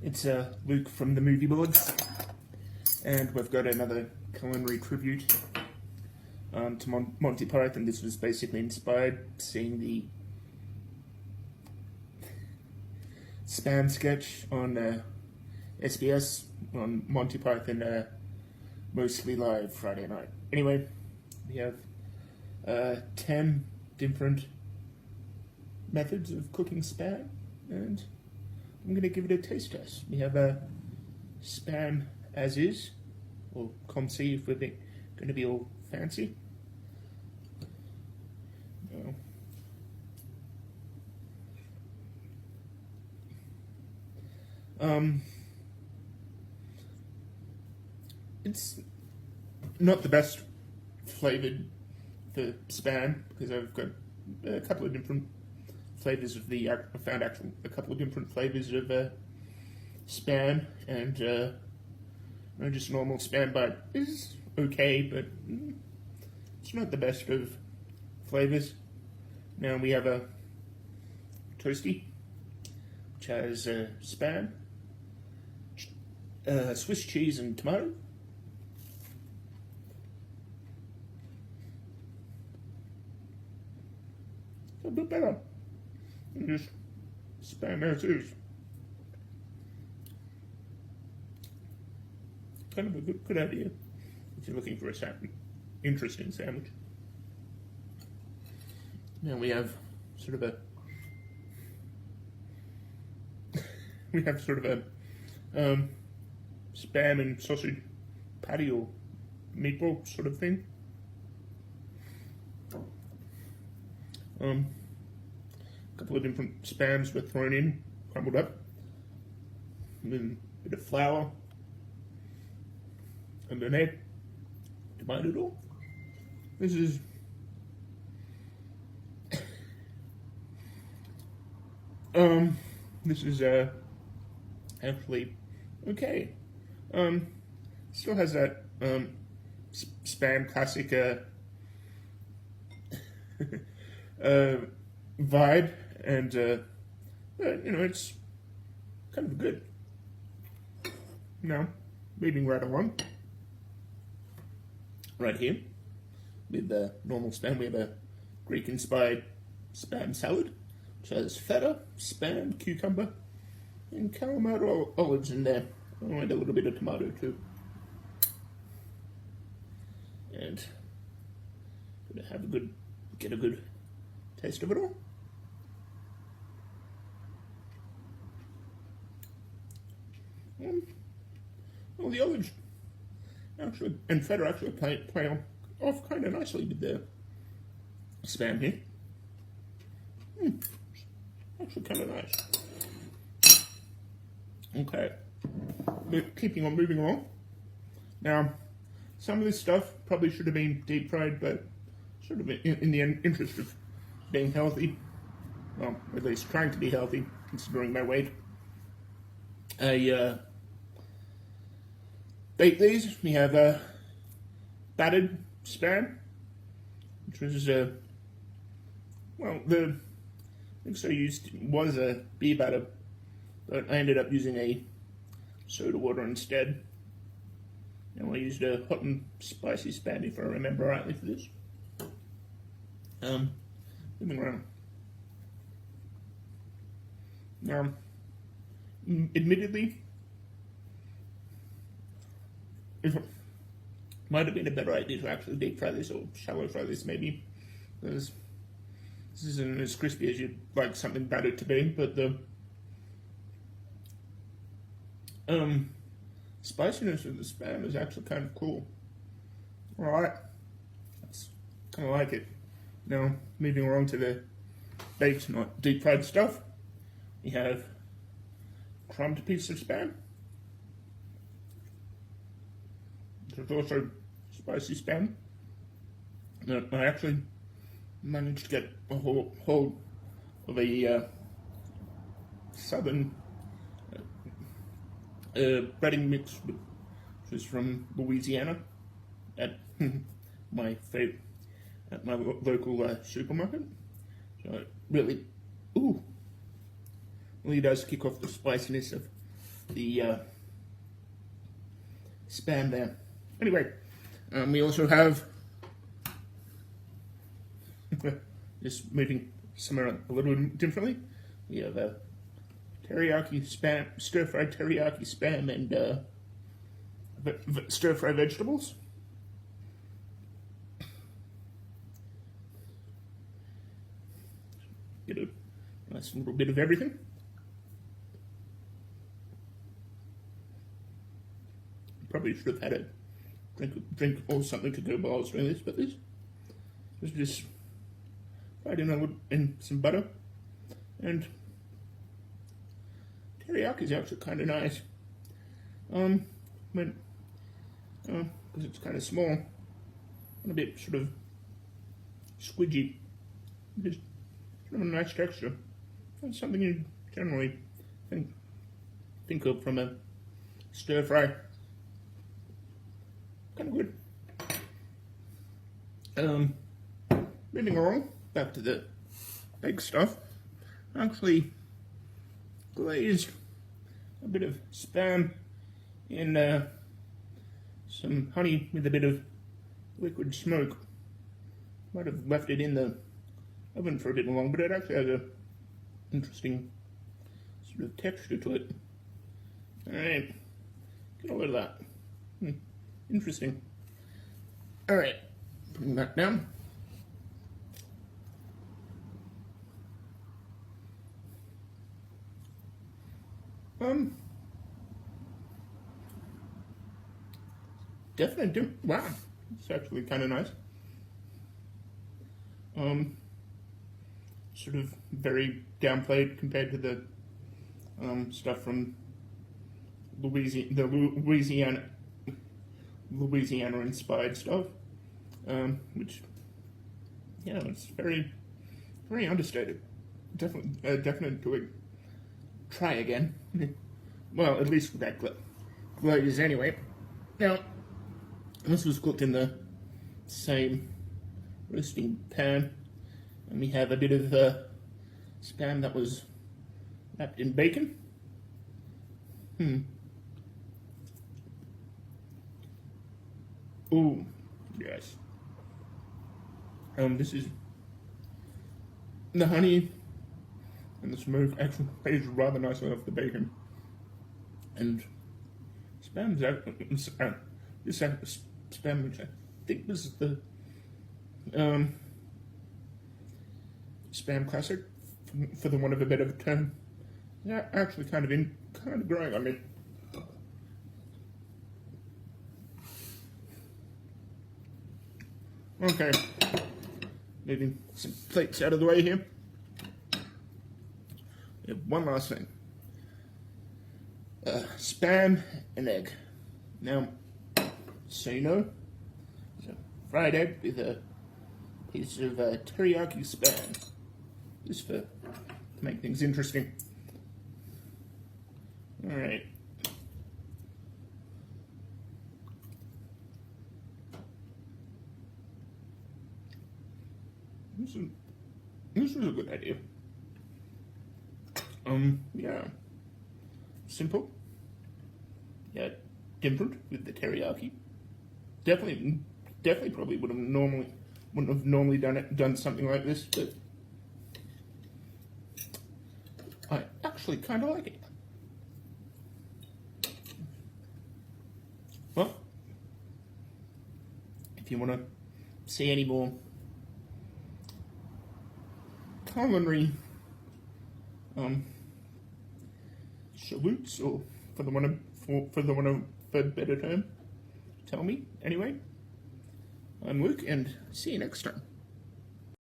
It's Luke from the movie boards, and we've got another culinary tribute to Monty Python. This was basically inspired seeing the spam sketch on SBS on Monty Python, mostly live Friday night. Anyway, we have 10 different methods of cooking spam, and I'm going to give it a taste test. We have spam as is, or come see if we're going to be all fancy. It's not the best flavored for spam because I've got a couple of different flavors of I found a couple of different flavors of spam, and just normal spam, but is okay, but it's not the best of flavors. Now we have a toasty, which has spam, Swiss cheese and tomato. A bit better than just spam as is. Kind of a good idea if you're looking for a interesting sandwich. Now we have sort of a spam and sausage patty or meatball sort of thing. A couple of different spams were thrown in, crumbled up, and then a bit of flour, and an egg, combined it all. This is actually okay. Still has that spam classic vibe, and it's kind of good. Now, moving right along, right here with the normal spam, we have a Greek-inspired spam salad, which has feta, spam, cucumber, and calamari olives in there. I'll add a little bit of tomato too, and get a good taste of it all. Well, the olives actually and feta actually play off kind of nicely with the spam here. Actually, kind of nice. Okay, keeping on moving along. Now, some of this stuff probably should have been deep fried, but sort of in the interest of being healthy, well, at least trying to be healthy, considering my weight, I bake these. We have battered spam, which was the mix I used was a beer batter, but I ended up using a soda water instead. And I used a hot and spicy spam, if I remember rightly, for this. Moving around. Now, admittedly, it might have been a better idea to actually deep fry this, or shallow fry this maybe, because this isn't as crispy as you'd like something battered to be, but the spiciness of the spam is actually kind of cool. Alright, that's kind of like it. Now, moving along to the baked, not deep fried stuff, we have crumbed piece of spam. There's also spicy spam. Now, I actually managed to get a hold of a southern breading mix, which is from Louisiana, at my local supermarket. So it really does kick off the spiciness of the Spam there. Anyway, we also have just moving somewhere a little differently. We have teriyaki spam, stir-fried teriyaki spam, and stir-fried vegetables. Get a nice little bit of everything. Probably should have had a drink or something to go while I was doing this, but this was just fried in some butter, and teriyaki is actually kind of nice. But because it's kind of small and a bit sort of squidgy, just sort of a nice texture. That's something you generally think of from a stir fry. Kind of good. Moving along, back to the big stuff. Actually glazed a bit of Spam in some honey with a bit of liquid smoke. Might have left it in the oven for a bit long, but it actually has a interesting sort of texture to it. Alright, get a load of that. Interesting. Alright, putting that down. Definitely do. Wow, it's actually kind of nice. Sort of very downplayed compared to the stuff from Louisiana inspired stuff, which, yeah, it's very understated. Definitely try again. Well, at least with that glaze anyway. Now, this was cooked in the same roasting pan, and we have a bit of Spam that was wrapped in bacon. Oh, yes. This is the honey and the smoke actually plays rather nicely off the bacon. And Spam's this Spam, which I think was the Spam classic, for the want of a better term, yeah, actually kind of growing on me. Okay, moving some plates out of the way here. We have one last thing. Spam and egg. Now, so you know, it's a fried egg with a piece of teriyaki Spam, just to make things interesting. All right. This is a good idea. Yeah. Simple. Yeah, different with the teriyaki. Definitely probably wouldn't have normally done something like this, but I actually kind of like it. Well, if you want to see any more culinary salutes, or for the one of a better term, tell me anyway. I'm Luke, and see you next time.